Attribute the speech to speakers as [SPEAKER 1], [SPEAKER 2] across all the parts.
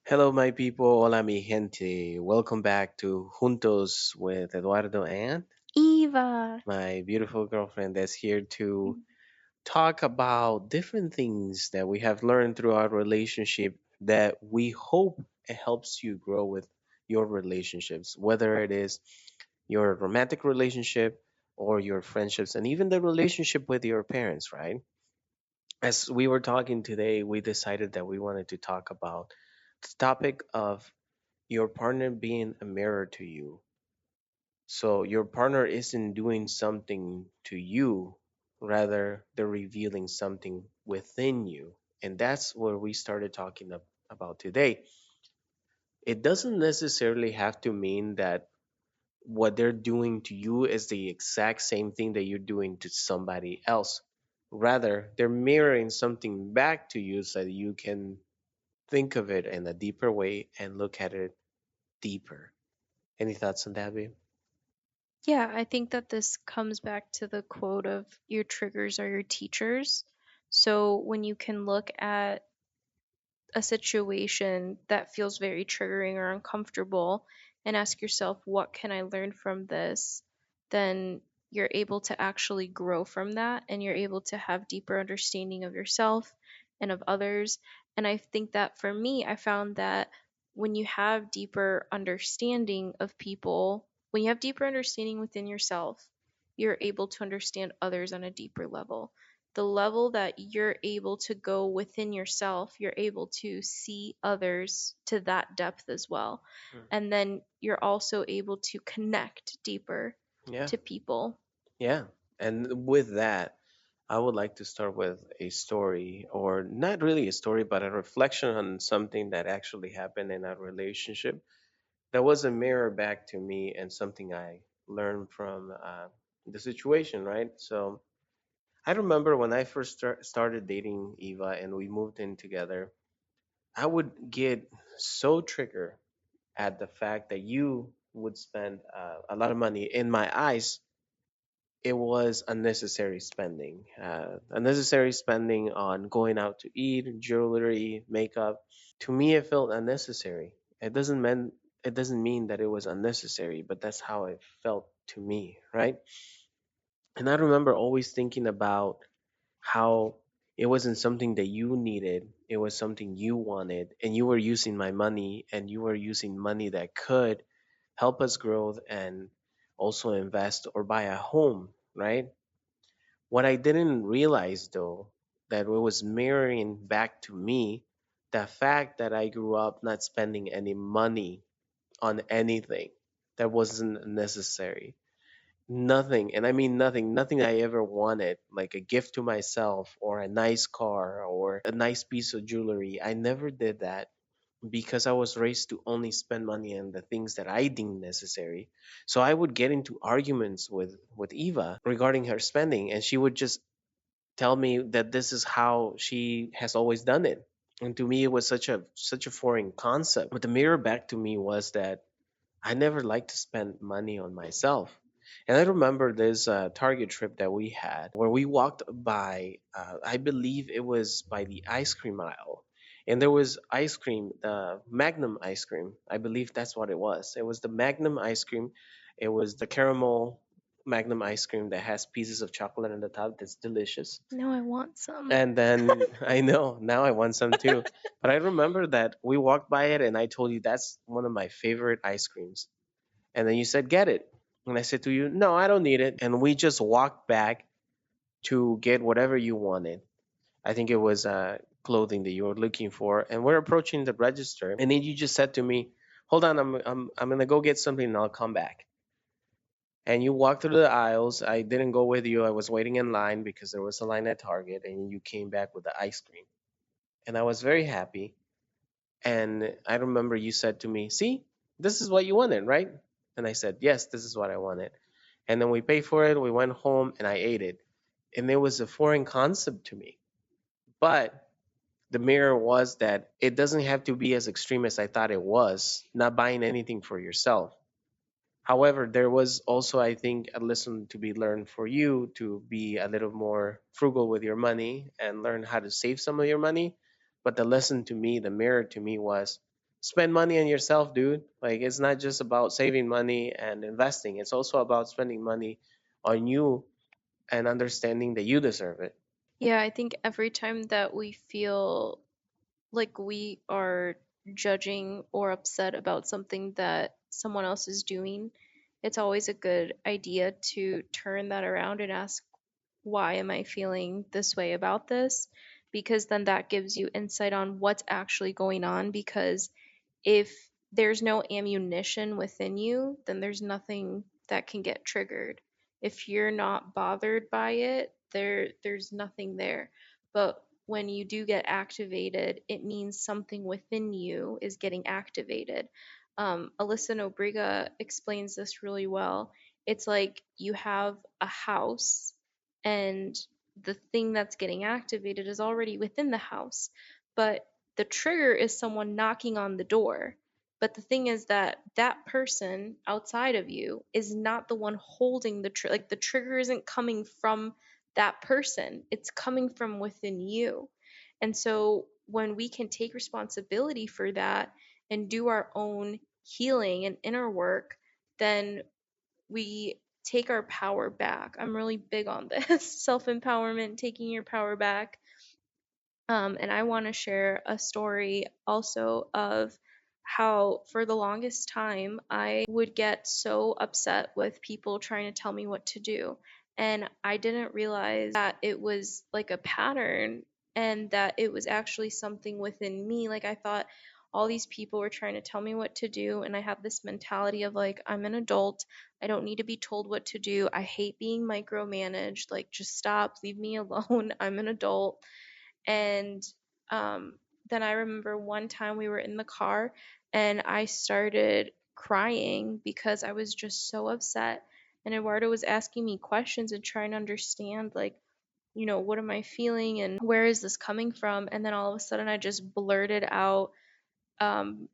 [SPEAKER 1] Hello, my people. Hola, mi gente. Welcome back to Juntos with Eduardo and
[SPEAKER 2] Eva.
[SPEAKER 1] my beautiful girlfriend that's here to talk about different things that we have learned through our relationship that we hope it helps you grow with your relationships, whether it is your romantic relationship or your friendships and even the relationship with your parents, right? As we were talking today, we decided that we wanted to talk about the topic of your partner being a mirror to you. So your partner isn't doing something to you, rather, they're revealing something within you. And that's where we started talking about today. It doesn't necessarily have to mean that what they're doing to you is the exact same thing that you're doing to somebody else. Rather, they're mirroring something back to you so that you can think of it in a deeper way and look at it deeper. Any thoughts on that, babe?
[SPEAKER 2] Yeah, I think that this comes back to the quote of your triggers are your teachers. So when you can look at a situation that feels very triggering or uncomfortable and ask yourself, what can I learn from this? Then you're able to actually grow from that and you're able to have deeper understanding of yourself and of others. And I think that for me, I found that when you have deeper understanding of people, when you have deeper understanding within yourself, you're able to understand others on a deeper level. The level that you're able to go within yourself, you're able to see others to that depth as well.
[SPEAKER 1] Mm.
[SPEAKER 2] And then you're also able to connect deeper
[SPEAKER 1] Yeah,
[SPEAKER 2] to people.
[SPEAKER 1] yeah. And with that, I would like to start with a story, or not really a story, but a reflection on something that actually happened in our relationship that was a mirror back to me and something I learned from the situation, right? So I remember when I first started dating Eva and we moved in together, I would get so triggered at the fact that you would spend a lot of money. In my eyes, it was unnecessary spending. Unnecessary spending on going out to eat, jewelry, makeup. To me, it felt unnecessary. It doesn't mean that it was unnecessary, but that's how it felt to me, right? And I remember always thinking about how it wasn't something that you needed, it was something you wanted, and you were using my money, and you were using money that could help us grow and also invest or buy a home, right? What I didn't realize though, that it was mirroring back to me the fact that I grew up not spending any money on anything that wasn't necessary. Nothing, and I mean nothing, nothing I ever wanted, like a gift to myself or a nice car or a nice piece of jewelry. I never did that because I was raised to only spend money on the things that I deemed necessary. So I would get into arguments with Eva regarding her spending, and she would just tell me that this is how she has always done it. And to me, it was such a foreign concept. But the mirror back to me was that I never liked to spend money on myself. And I remember this Target trip that we had where we walked by, I believe it was by the ice cream aisle. And there was ice cream, the Magnum ice cream. I believe that's what it was. It was the Magnum ice cream. It was the caramel Magnum ice cream that has pieces of chocolate on the top that's delicious.
[SPEAKER 2] Now I want some.
[SPEAKER 1] And then I know now I want some too. But I remember that we walked by it and I told you that's one of my favorite ice creams. And then you said, get it. And I said to you, no, I don't need it. And we just walked back to get whatever you wanted. I think it was clothing that you were looking for. And we're approaching the register. And then you just said to me, hold on, I'm going to go get something and I'll come back. And you walked through the aisles. I didn't go with you. I was waiting in line because there was a line at Target. And you came back with the ice cream. And I was very happy. And I remember you said to me, see, this is what you wanted, right? And I said, yes, this is what I wanted. And then we paid for it. We went home and I ate it. And it was a foreign concept to me. But the mirror was that it doesn't have to be as extreme as I thought it was, not buying anything for yourself. However, there was also, I think, a lesson to be learned for you to be a little more frugal with your money and learn how to save some of your money. But the lesson to me, the mirror to me was spend money on yourself, dude. Like it's not just about saving money and investing. It's also about spending money on you and understanding that you deserve it.
[SPEAKER 2] Yeah, I think every time that we feel like we are judging or upset about something that someone else is doing, it's always a good idea to turn that around and ask, why am I feeling this way about this? Because then that gives you insight on what's actually going on. Because if there's no ammunition within you, then there's nothing that can get triggered. If you're not bothered by it, there's nothing there. But when you do get activated, it means something within you is getting activated. Alyssa Nobriga explains this really well. It's like you have a house, and the thing that's getting activated is already within the house, but the trigger is someone knocking on the door. But the thing is that that person outside of you is not the one holding the trigger. Like the trigger isn't coming from that person, it's coming from within you. And so when we can take responsibility for that and do our own healing and inner work, then we take our power back. I'm really big on this self empowerment, taking your power back. And I want to share a story also of how, for the longest time, I would get so upset with people trying to tell me what to do. And I didn't realize that it was like a pattern and that it was actually something within me. Like, I thought all these people were trying to tell me what to do. And I have this mentality of like, I'm an adult. I don't need to be told what to do. I hate being micromanaged. Like, just stop, leave me alone. I'm an adult. And um, then I remember one time we were in the car and I started crying because I was just so upset. And Eduardo was asking me questions and trying to understand, like, what am I feeling and where is this coming from? And then all of a sudden I just blurted out um,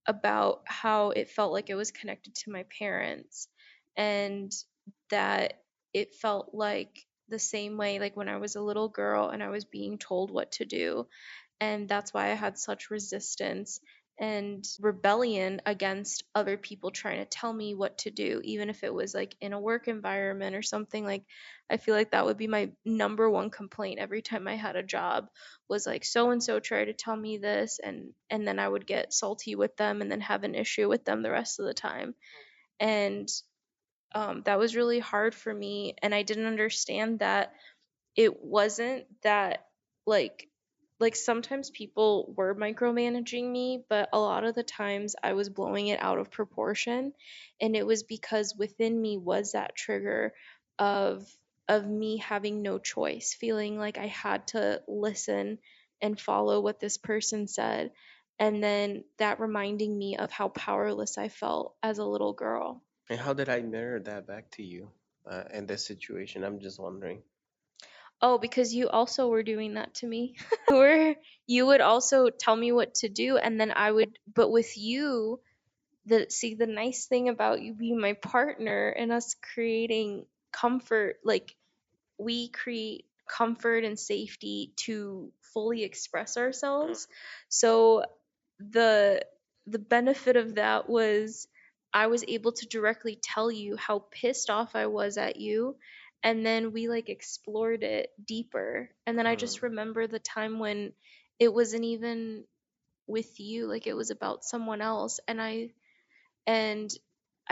[SPEAKER 2] about how it felt like it was connected to my parents, and that it felt like the same way like when I was a little girl and I was being told what to do. And that's why I had such resistance and rebellion against other people trying to tell me what to do, even if it was like in a work environment or something. Like, I feel like that would be my number one complaint every time I had a job, was like, so and so tried to tell me this, and then I would get salty with them and then have an issue with them the rest of the time. And that was really hard for me, and I didn't understand that it wasn't that, like sometimes people were micromanaging me, but a lot of the times I was blowing it out of proportion. And it was because within me was that trigger of me having no choice, feeling like I had to listen and follow what this person said, and then that reminding me of how powerless I felt as a little girl.
[SPEAKER 1] And how did I mirror that back to you in this situation? I'm just wondering.
[SPEAKER 2] Oh, because you also were doing that to me. You would also tell me what to do, and then I would, but with you, the nice thing about you being my partner and us creating comfort, like, we create comfort and safety to fully express ourselves. So the the benefit of that was I was able to directly tell you how pissed off I was at you, and then we like explored it deeper. And then I just
[SPEAKER 1] Mm.
[SPEAKER 2] remember the time when it wasn't even with you, like it was about someone else, and I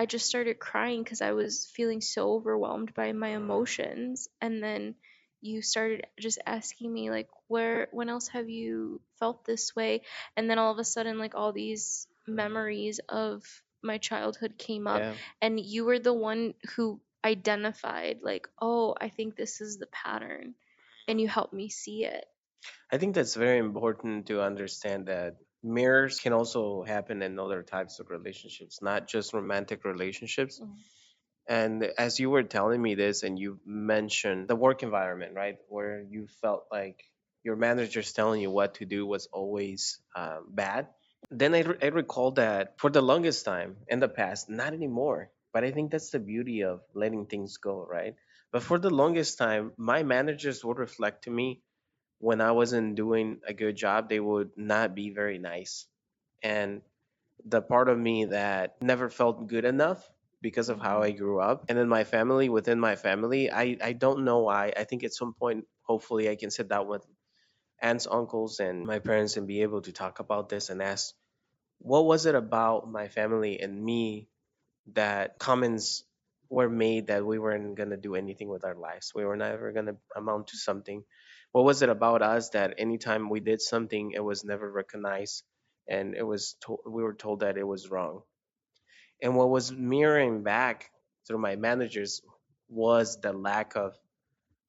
[SPEAKER 2] just started crying because I was feeling so overwhelmed by my emotions. And then you started just asking me, like, when else have you felt this way? And then all of a sudden, like, all these memories of my childhood came up,
[SPEAKER 1] Yeah.
[SPEAKER 2] and you were the one who identified, like, oh, I think this is the pattern. And you helped me see it.
[SPEAKER 1] I think that's very important to understand that mirrors can also happen in other types of relationships, not just romantic relationships.
[SPEAKER 2] Mhm.
[SPEAKER 1] And as you were telling me this, and you mentioned the work environment, right, where you felt like your manager's telling you what to do was always bad. Then I recall that for the longest time in the past, not anymore, but I think that's the beauty of letting things go, right? But for the longest time, my managers would reflect to me when I wasn't doing a good job, they would not be very nice. And the part of me that never felt good enough because of how I
[SPEAKER 2] Mhm.
[SPEAKER 1] grew up. And then my family, within my family, I don't know why. I think at some point, hopefully, I can sit down with aunts, uncles, and my parents and be able to talk about this and ask, what was it about my family and me that comments were made that we weren't going to do anything with our lives? We were never going to amount to something. What was it about us that anytime we did something, it was never recognized and we were told that it was wrong? And what was mirroring back through my managers was the lack of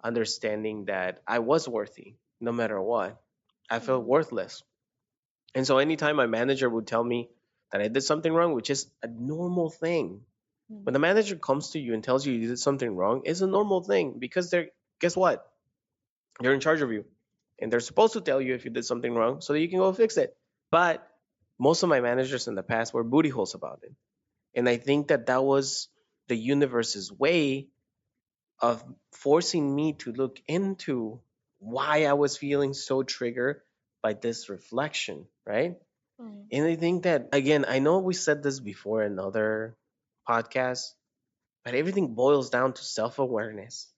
[SPEAKER 1] understanding that I was worthy no matter what. I felt
[SPEAKER 2] Mhm.
[SPEAKER 1] worthless. And so anytime my manager would tell me that I did something wrong, which is a normal thing, when the
[SPEAKER 2] Mhm.
[SPEAKER 1] manager comes to you and tells you you did something wrong, it's a normal thing because they're, guess what? They're in charge of you. And they're supposed to tell you if you did something wrong so that you can go fix it. But most of my managers in the past were booty holes about it. And I think that that was the universe's way of forcing me to look into why I was feeling so triggered by this reflection, right?
[SPEAKER 2] Mhm.
[SPEAKER 1] And I think that, again, I know we said this before in other podcasts, but everything boils down to self awareness,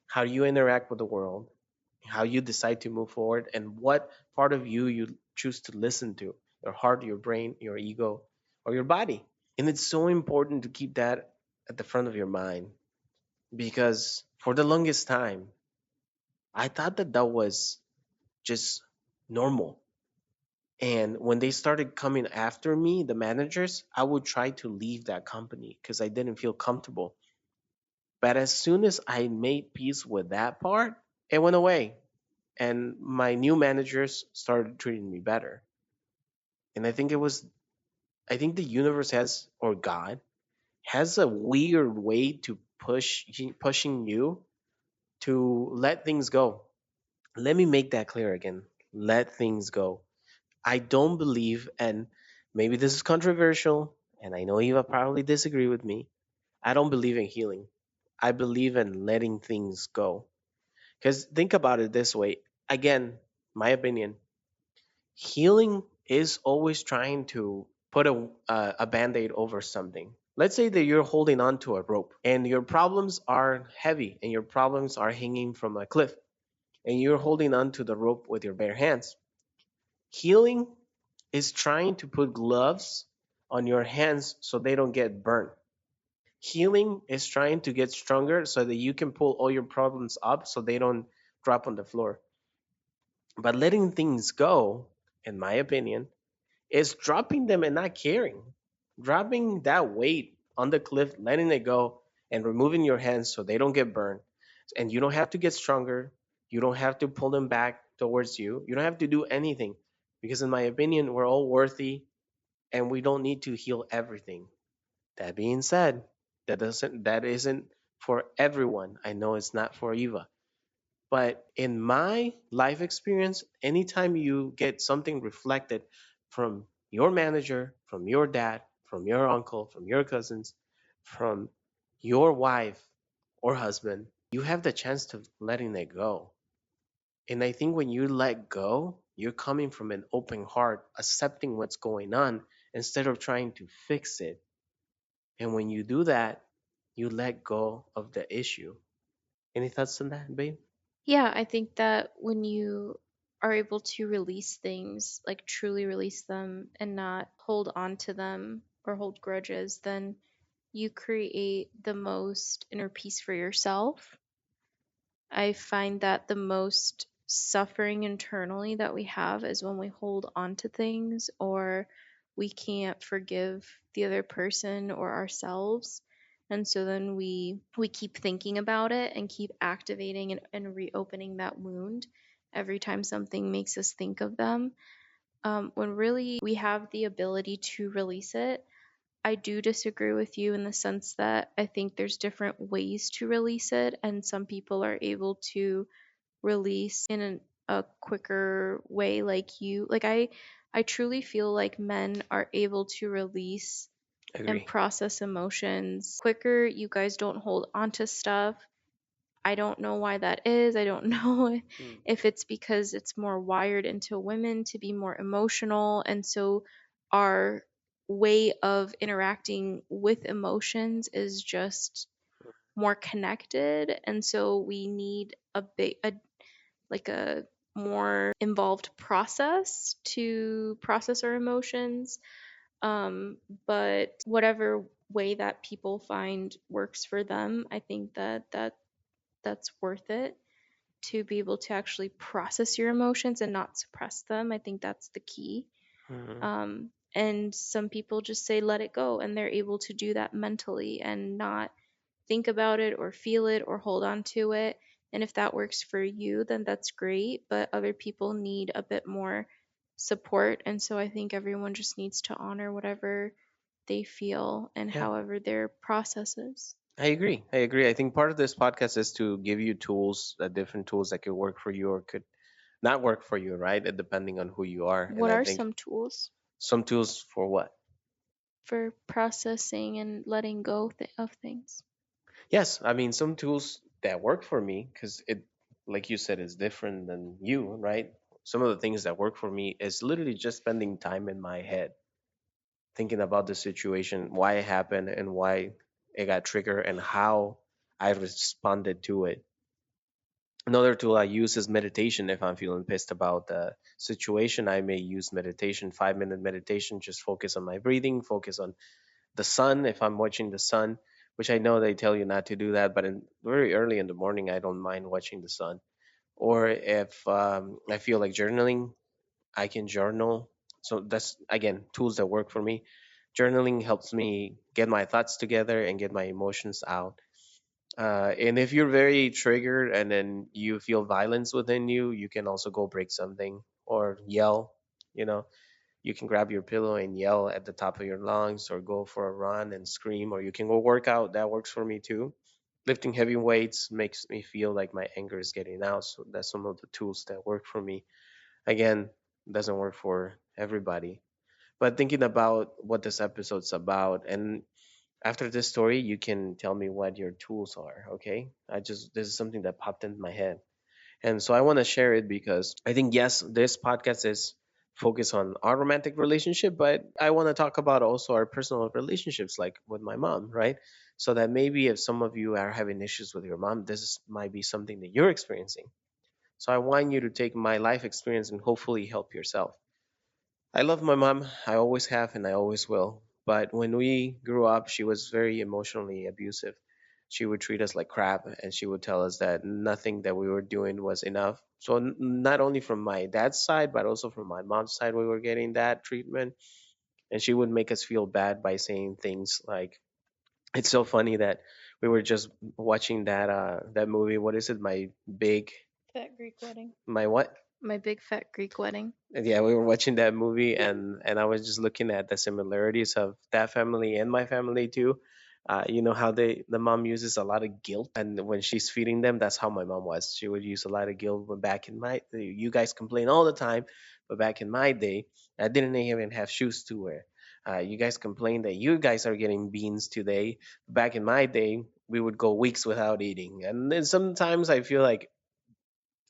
[SPEAKER 1] how you interact with the world, how you decide to move forward, and what part of you choose to listen to, your heart, your brain, your ego, or your body. And it's so important to keep that at the front of your mind because for the longest time, I thought that that was just normal. And when they started coming after me, the managers, I would try to leave that company because I didn't feel comfortable. But as soon as I made peace with that part, it went away. And my new managers started treating me better. And I think the universe has, or God, has a weird way to pushing you to let things go. Let me make that clear again. Let things go. I don't believe, and maybe this is controversial, and I know you will probably disagree with me. I don't believe in healing. I believe in letting things go. Because think about it this way. Again, my opinion, healing is always trying to put a band aid over something. Let's say that you're holding on to a rope and your problems are heavy and your problems are hanging from a cliff and you're holding on to the rope with your bare hands. Healing is trying to put gloves on your hands so they don't get burnt. Healing is trying to get stronger so that you can pull all your problems up so they don't drop on the floor. But letting things go, in my opinion, is dropping them and not caring. Dropping that weight on the cliff, letting it go, and removing your hands so they don't get burned. And you don't have to get stronger. You don't have to pull them back towards you. You don't have to do anything. Because, in my opinion, we're all worthy and we don't need to heal everything. That being said, that isn't for everyone. I know it's not for Eva. But in my life experience, anytime you get something reflected from your manager, from your dad, from your uncle, from your cousins, from your wife or husband, you have the chance to letting it go. And I think when you let go, you're coming from an open heart, accepting what's going on instead of trying to fix it. And when you do that, you let go of the issue. Any thoughts on that, babe?
[SPEAKER 2] Yeah, I think that when you are able to release things, like truly release them and not hold on to them or hold grudges, then you create the most inner peace for yourself. I find that the most suffering internally that we have is when we hold on to things or we can't forgive the other person or ourselves. And so then we keep thinking about it and keep activating and reopening that wound every time something makes us think of them. When really we have the ability to release it. I do disagree with you in the sense that I think there's different ways to release it, and some people are able to release in a quicker way like you. I truly feel like men are able to release and
[SPEAKER 1] Agree.
[SPEAKER 2] process emotions quicker. You guys don't hold on to stuff. I don't know why that is. I don't know
[SPEAKER 1] Hmm.
[SPEAKER 2] if it's because it's more wired into women to be more emotional, and so our way of interacting with emotions is just more connected, and so we need a more involved process to process our emotions. But whatever way that people find works for them, I think that's worth it, to be able to actually process your emotions and not suppress them. I think that's the key.
[SPEAKER 1] Mhm.
[SPEAKER 2] And some people just say let it go, and they're able to do that mentally and not think about it or feel it or hold on to it. And if that works for you, then that's great. But other people need a bit more support. And so I think everyone just needs to honor whatever they feel and
[SPEAKER 1] Yeah,
[SPEAKER 2] however their process is.
[SPEAKER 1] I agree. I agree. I think part of this podcast is to give you tools, different tools that could work for you or could not work for you, right? Depending on who you are. And
[SPEAKER 2] What
[SPEAKER 1] I
[SPEAKER 2] are
[SPEAKER 1] think
[SPEAKER 2] some tools
[SPEAKER 1] some tools for what?
[SPEAKER 2] for processing and letting go of things?
[SPEAKER 1] Yes, I mean some tools that work for me because it, like you said, is different than you, right? Some of the things that work for me is literally just spending time in my head, thinking about the situation, why it happened, and why it got triggered, and how I responded to it. Another tool I use is meditation. If I'm feeling pissed about the situation, I may use meditation, 5 minute meditation, just focus on my breathing, focus on the sun if I'm watching the sun, which I know they tell you not to do that, but in very early in the morning, I don't mind watching the sun. Or if I feel like journaling, I can journal. So that's again tools that work for me. Journaling helps me get my thoughts together and get my emotions out. And if you're very triggered and then you feel violence within you, you can also go break something or yell. You know, you can grab your pillow and yell at the top of your lungs or go for a run and scream, or you can go work out. That works for me too. Lifting heavy weights makes me feel like my anger is getting out. So that's some of the tools that work for me. Again, doesn't work for everybody. But thinking about what this episode's about, and after this story, you can tell me what your tools are, okay? This is something that popped into my head. And so I want to share it because I think, yes, this podcast is focused on our romantic relationship, but I want to talk about also our personal relationships, like with my mom, right? So that maybe if some of you are having issues with your mom, might be something that you're experiencing. So I want you to take my life experience and hopefully help yourself. I love my mom. I always have and I always will. But when we grew up, she was very emotionally abusive. She would treat us like crap and she would tell us that nothing that we were doing was enough. So, not only from my dad's side, but also from my mom's side, we were getting that treatment. And she would make us feel bad by saying things like, it's so funny that we were just watching that movie. What is it? Big,
[SPEAKER 2] Fat Greek wedding.
[SPEAKER 1] my what?
[SPEAKER 2] My big fat Greek wedding.
[SPEAKER 1] Yeah, we were watching that movie, and I was just looking at the similarities of that family and my family too. You know how the mom uses a lot of guilt, and when she's feeding them, that's how my mom was. She would use a lot of guilt. But back in my, you guys complain all the time, but back in my day, I didn't even have shoes to wear. You guys complain that you guys are getting beans today. Back in my day, we would go weeks without eating, and then sometimes I feel like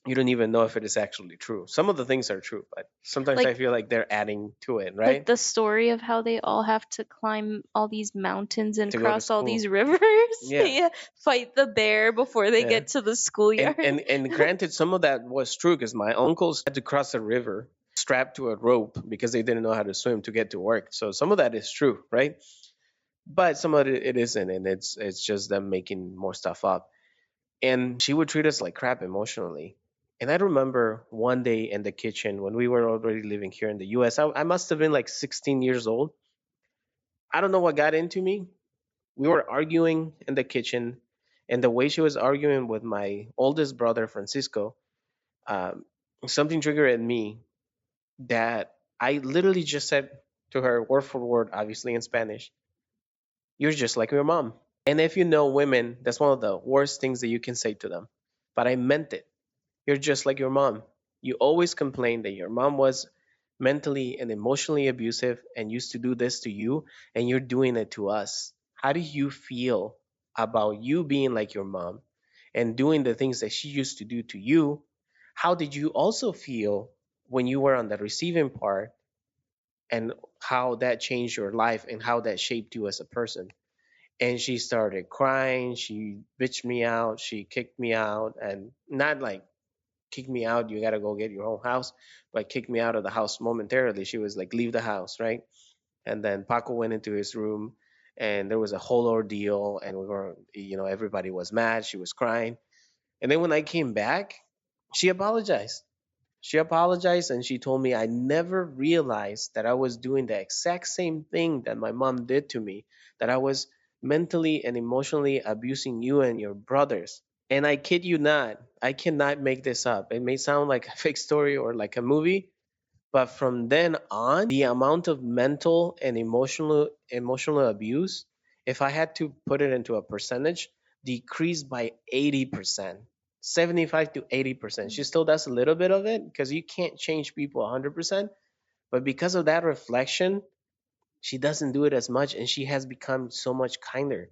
[SPEAKER 1] you don't even know if it is actually true. Some of the things are true, but sometimes I
[SPEAKER 2] Like
[SPEAKER 1] feel like they're adding to it,
[SPEAKER 2] like
[SPEAKER 1] right?
[SPEAKER 2] the story of how they all have to climb all these mountains and
[SPEAKER 1] To go to
[SPEAKER 2] cross all
[SPEAKER 1] school.
[SPEAKER 2] these rivers.
[SPEAKER 1] Yeah,
[SPEAKER 2] Yeah, fight the bear before they
[SPEAKER 1] yeah.
[SPEAKER 2] get to the
[SPEAKER 1] And
[SPEAKER 2] schoolyard.
[SPEAKER 1] and and granted, some of that was true because my uncles had to cross a river strapped to a rope because they didn't know how to swim to get to work. So some of that is true, right? But some of it isn't, and it's just them making more stuff up. And she would treat us like crap emotionally. And I remember one day in the kitchen when we were already living here in the US, I must have been like 16 years old. I don't know what got into me. We were arguing in the kitchen, and the way she was arguing with my oldest brother, Francisco, um, something triggered in me that I literally just said to her, word for word, obviously in Spanish, "You're just like your mom." And if you know women, that's one of the worst things that you can say to them. But I meant it. You're just like your mom. You always complained that your mom was mentally and emotionally abusive and used to do this to you, and you're doing it to us. How do you feel about you being like your mom and doing the things that she used to do to you? How did you also feel when you were on the receiving part and how that changed your life and how that shaped you as a person. And she started crying. She bitched me out. She kicked me out, and not like kick me out, you got to go get your own house, but kick me out of the house momentarily. She was like, leave the house, right? And then Paco went into his room, and there was a whole ordeal, and we were, everybody was mad. She was crying. And then when I came back, she apologized. She apologized and she told me, I never realized that I was doing the exact same thing that my mom did to me, that I was mentally and emotionally abusing you and your brothers. And I kid you not, I cannot make this up. It may sound like a fake story or like a movie, but from then on, the amount of mental and emotional abuse, if I had to put it into a percentage, decreased by 80%. 75 to 80%. She still does a little bit of it because you can't change people 100%, but because of that reflection, she doesn't do it as much and she has become so much kinder.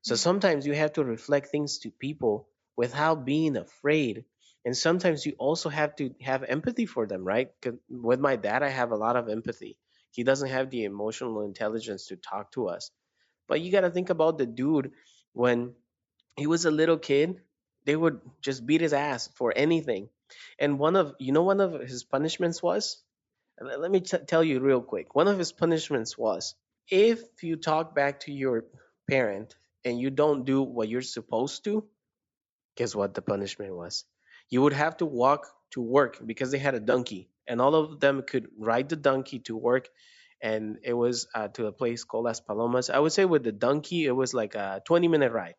[SPEAKER 1] So
[SPEAKER 2] Mm.
[SPEAKER 1] sometimes you have to reflect things to people without being afraid. And sometimes you also have to have empathy for them, right? 'Cause with my dad, I have a lot of empathy. He doesn't have the emotional intelligence to talk to us. But you got to think about the dude when he was a little kid, they would just beat his ass for anything. And one of his punishments was, let me tell you real quick. One of his punishments was, if you talk back to your parent and you don't do what you're supposed to, guess what the punishment was? You would have to walk to work because they had a donkey, and all of them could ride the donkey to work. And it was to a place called Las Palomas. I would say with the donkey, it was like a 20-minute ride,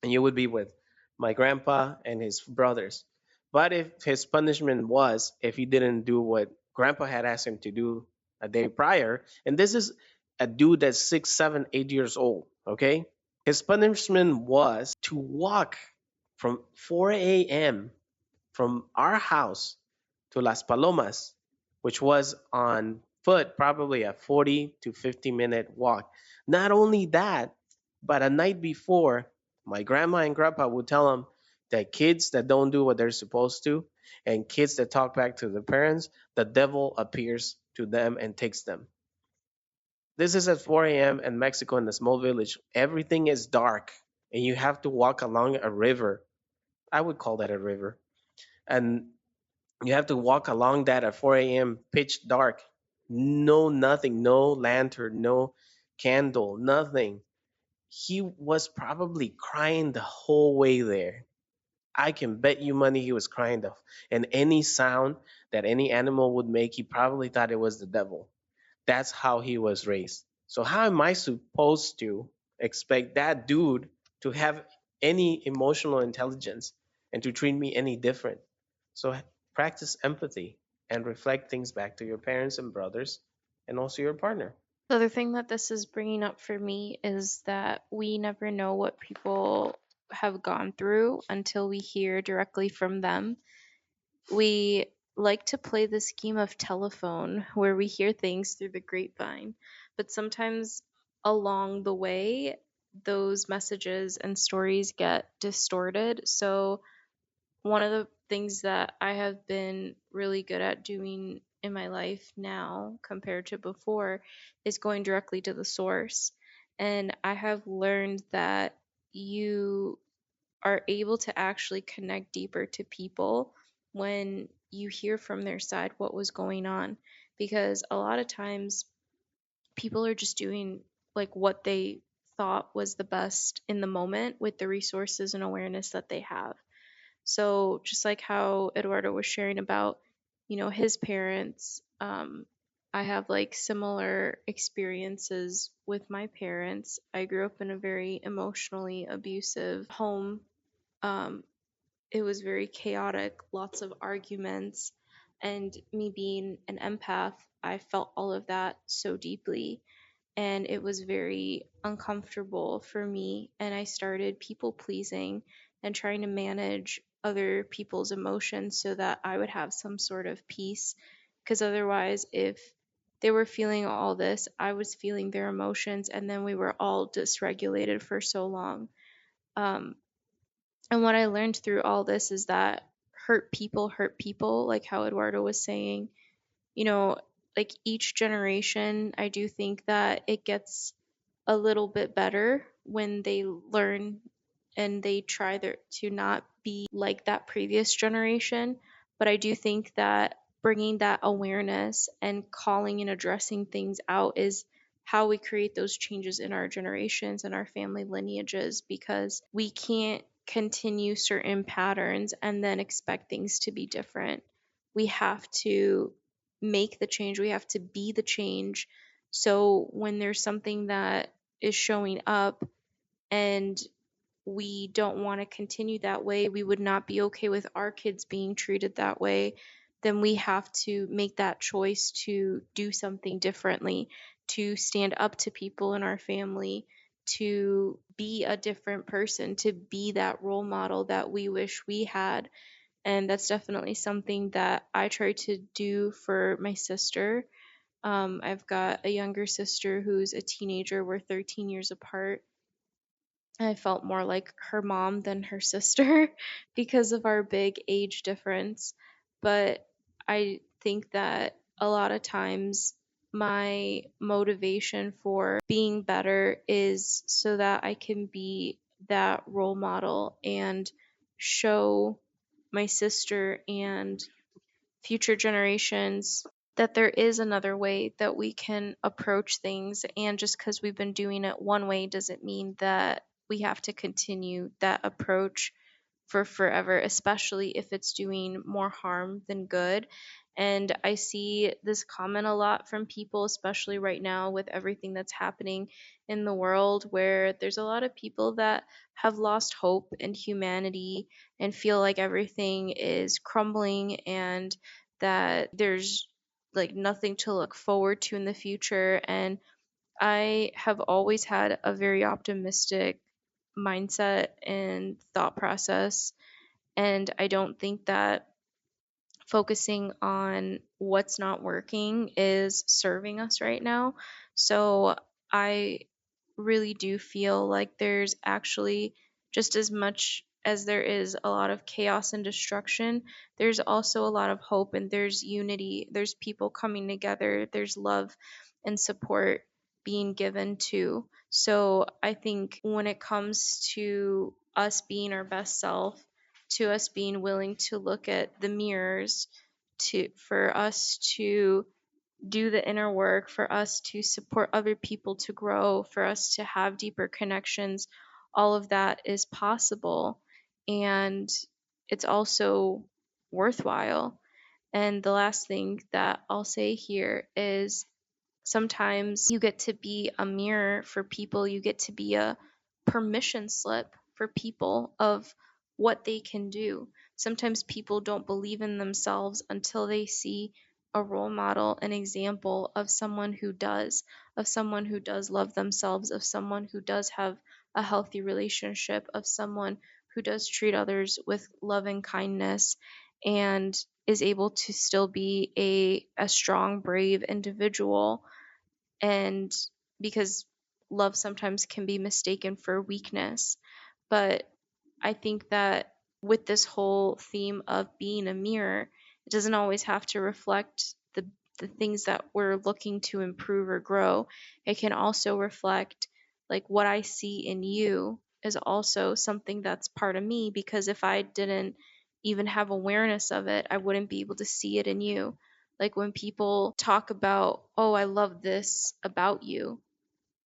[SPEAKER 1] and you would be with my grandpa and his brothers. But if his punishment was if he didn't do what grandpa had asked him to do a day prior, and this is a dude that's 6, 7, 8 years old, okay? His punishment was to walk from 4 a.m. from our house to Las Palomas, which was on foot, probably a 40 to 50-minute walk. Not only that, but a night before, my grandma and grandpa would tell him that kids that don't do what they're supposed to and kids that talk back to their parents, the devil appears to them and takes them. This is at 4 a.m. in Mexico in a small village. Everything is dark and you have to walk along a river. I would call that a river. And you have to walk along that at 4 a.m., pitch dark. No, nothing, no lantern, no candle, nothing. He was probably crying the whole way there. I can bet you money he was crying and any sound that any animal would make, he probably thought it was the devil. That's how he was raised. So how am I supposed to expect that dude to have any emotional intelligence and to treat me any different? So practice empathy and reflect things back to your parents and brothers and also your partner.
[SPEAKER 2] The other thing that this is bringing up for me is that we never know what people have gone through until we hear directly from them. We like to play this game of telephone where we hear things through the grapevine, but sometimes along the way, those messages and stories get distorted. So one of the things that I have been really good at doing in my life now compared to before is going directly to the source. And I have learned that you are able to actually connect deeper to people when you hear from their side what was going on. Because a lot of times people are just doing like what they thought was the best in the moment with the resources and awareness that they have. So just like how Eduardo was sharing about, his parents, I have like similar experiences with my parents. I grew up in a very emotionally abusive home. Um, it was very chaotic, lots of arguments, and me being an empath, I felt all of that so deeply, and it was very uncomfortable for me, and I started people pleasing and trying to manage other people's emotions so that I would have some sort of peace, because otherwise if they were feeling all this, I was feeling their emotions, and then we were all dysregulated for so long. um, and what I learned through all this is that hurt people, like how Eduardo was saying. you know like each generation, I do think that it gets a little bit better when they learn and they try to not be like that previous generation. But I do think that bringing that awareness and calling and addressing things out is how we create those changes in our generations and our family lineages, because we can't continue certain patterns and then expect things to be different. We have to make the change, we have to be the change. So when there's something that is showing up and we don't want to continue that way, we would not be okay with our kids being treated that way, then we have to make that choice to do something differently, to stand up to people in our family, to be a different person, to be that role model that we wish we had. And that's definitely something that I try to do for my sister. I've got a younger sister who's a teenager. We're 13 years apart. I felt more like her mom than her sister because of our big age difference. But I think that a lot of times my motivation for being better is so that I can be that role model and show my sister and future generations that there is another way that we can approach things. And just because we've been doing it one way doesn't mean that we have to continue that approach for forever, especially if it's doing more harm than good. And I see this comment a lot from people, especially right now with everything that's happening in the world, where there's a lot of people that have lost hope in humanity and feel like everything is crumbling and that there's like nothing to look forward to in the future. And I have always had a very optimistic mindset and thought process. And I don't think that focusing on what's not working is serving us right now. So I really do feel like there's actually, just as much as there is a lot of chaos and destruction, there's also a lot of hope and there's unity. There's people coming together, there's love and support being given to. So I think when it comes to us being our best self, to us being willing to look at the mirrors, to for us to do the inner work, for us to support other people to grow, for us to have deeper connections, all of that is possible. And it's also worthwhile. And the last thing that I'll say here is sometimes you get to be a mirror for people, you get to be a permission slip for people of what they can do. Sometimes people don't believe in themselves until they see a role model, an example of someone who does, of someone who does love themselves, of someone who does have a healthy relationship, of someone who does treat others with love and kindness and is able to still be a strong, brave individual. And because love sometimes can be mistaken for weakness. But I think that with this whole theme of being a mirror, it doesn't always have to reflect the things that we're looking to improve or grow. It can also reflect like what I see in you is also something that's part of me, because if I didn't even have awareness of it, I wouldn't be able to see it in you. Like when people talk about, oh, I love this about you,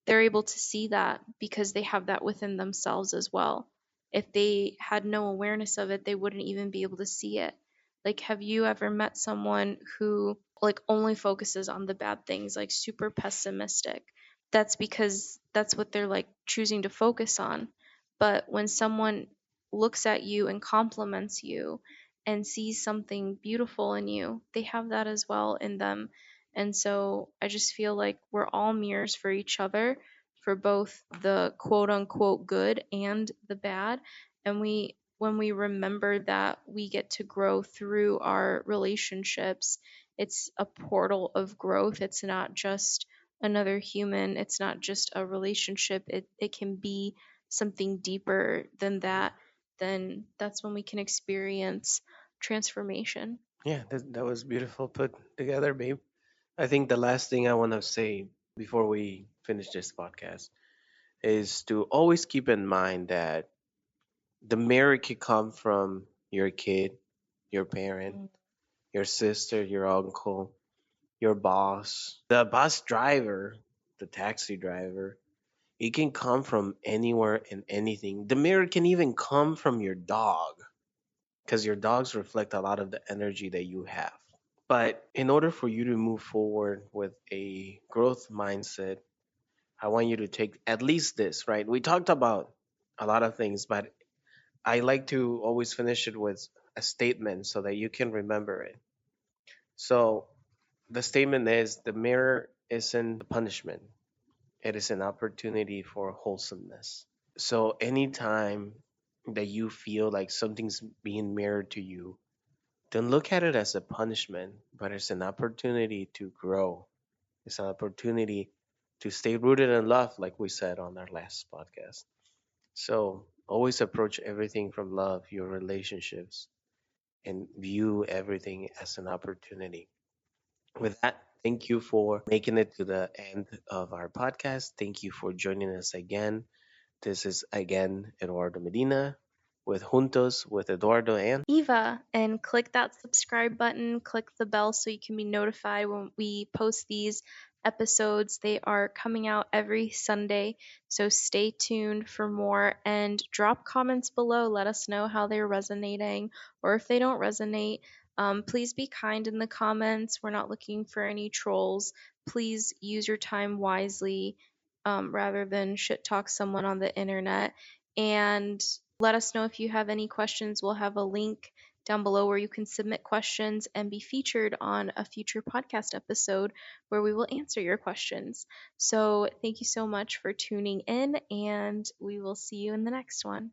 [SPEAKER 2] they're able to see that because they have that within themselves as well. If they had no awareness of it, they wouldn't even be able to see it. Like, have you ever met someone who like only focuses on the bad things, like super pessimistic? That's because that's what they're like choosing to focus on. But when someone looks at you and compliments you and sees something beautiful in you, they have that as well in them. And so I just feel like we're all mirrors for each other, for both the quote unquote good and the bad. And when we remember that we get to grow through our relationships, it's a portal of growth. It's not just another human, it's not just a relationship. It can be something deeper than that. Then that's when we can experience transformation.
[SPEAKER 1] Yeah, that was beautiful put together, babe. I think the last thing I want to say before we finish this podcast is to always keep in mind that the mirror can come from your kid, your parent,
[SPEAKER 2] Mm.
[SPEAKER 1] your sister, your uncle, your boss, the bus driver, the taxi driver. It can come from anywhere and anything. The mirror can even come from your dog because your dogs reflect a lot of the energy that you have. But in order for you to move forward with a growth mindset, I want you to take at least this, right? We talked about a lot of things, but I like to always finish it with a statement so that you can remember it. So the statement is the mirror isn't a punishment, it is an opportunity for wholesomeness. So anytime that you feel like something's being mirrored to you, don't look at it as a punishment, but it's an opportunity to grow. It's an opportunity to stay rooted in love, like we said on our last podcast. So always approach everything from love, your relationships, and view everything as an opportunity. With that, thank you for making it to the end of our podcast. Thank you for joining us again. This is again Eduardo Medina with Juntos with Eduardo and
[SPEAKER 2] Eva, and click that subscribe button, click the bell so you can be notified when we post these episodes. They are coming out every Sunday, so stay tuned for more and drop comments below. Let us know how they're resonating or if they don't resonate. Please be kind in the comments. We're not looking for any trolls. Please use your time wisely rather than shit talk someone on the internet. And let us know if you have any questions. We'll have a link down below where you can submit questions and be featured on a future podcast episode where we will answer your questions. So, thank you so much for tuning in, and we will see you in the next one.